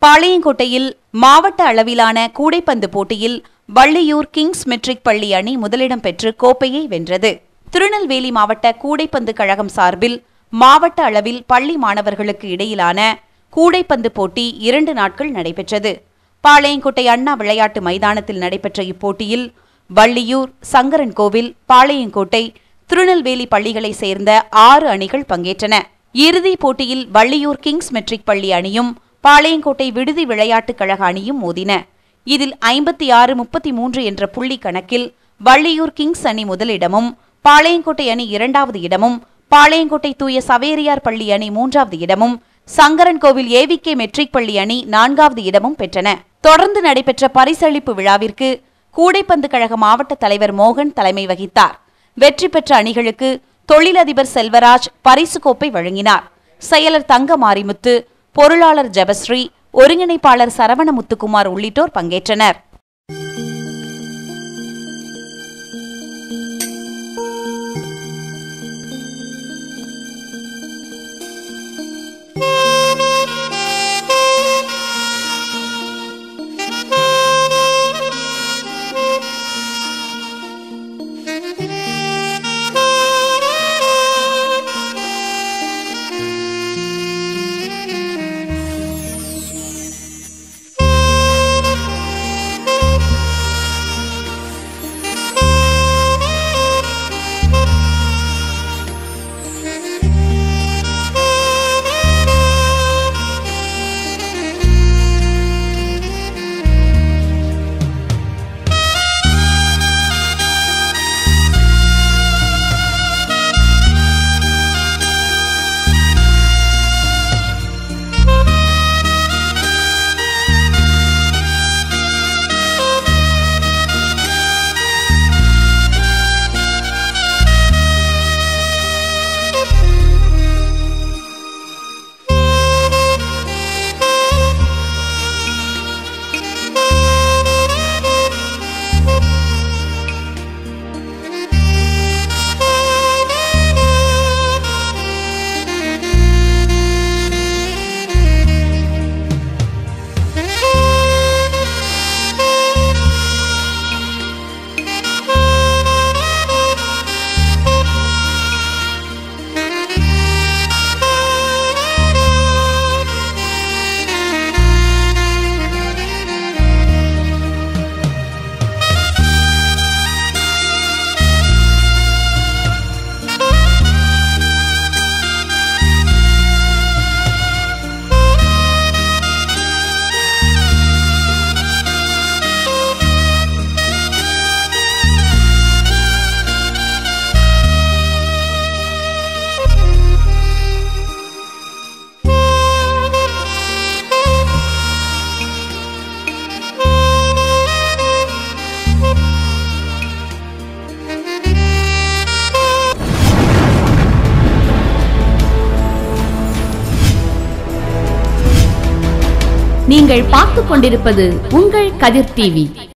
பாளையங்கோட்டையில் மாவட்ட அளவிலான கூடைப்பந்து போட்டியில் வள்ளியூர் கிங்ஸ் மெட்ரிக் பள்ளி அணி முதலிடம் பெற்று கோப்பையை வென்றது. திருநெல்வேலி மாவட்ட கூடைப்பந்து கழகம் சார்பில் மாவட்ட அளவில் பள்ளி மாணவர்களுக்கு இடையிலான கூடைப்பந்து போட்டி 2 நாட்கள் நடைபெற்றது. பாளையங்கோட்டை அண்ணா விளையாட்டு மைதானத்தில் நடைபெற்ற இப்போட்டியில் வள்ளியூர், சங்கரன்கோவில், பாளையங்கோட்டை, திருநெல்வேலி பள்ளிகளைச் சேர்ந்த 6 அணிகள் பங்கேற்றன. இறுதிப் போட்டியில் வள்ளியூர் கிங்ஸ் மெட்ரிக் பள்ளி அணியும் பாளையங்கோட்டை விடுதி விளையாட்டுக் கழக அணியும் மோதின. இதில் 56-33 என்ற புள்ளி கணக்கில் வள்ளியூர் கிங்ஸ் அணி முதலிடமும், பாளையங்கோட்டை அணி 2வது இடமும், பாளையங்கோட்டை தூய சவேரியார் பள்ளி அணி 3வது இடமும், சங்கரன்கோவில் ஏவிகே மெட்ரிக் பள்ளி அணி 4வது இடமும் பெற்றன. தொடர்ந்து நடைபெற்ற பரிசளிப்பு விழாவிற்கு கூடைப்பந்து கழக மாவட்ட தலைவர் மோகன் தலைமை வகித்தார். வெற்றி பெற்ற அணிகளுக்கு தொழிலதிபர் செல்வராஜ் பரிசு கோப்பை வழங்கினார். செயலர் தங்க மாரிமுத்து, பொருளாளர் ஜெபஸ்ரீ, ஒருங்கிணைப்பாளர் சரவண முத்துக்குமார் உள்ளிட்டோர் பங்கேற்றனர். நீங்கள் பார்த்துக் கொண்டிருப்பது உங்கள் கதிர் டிவி.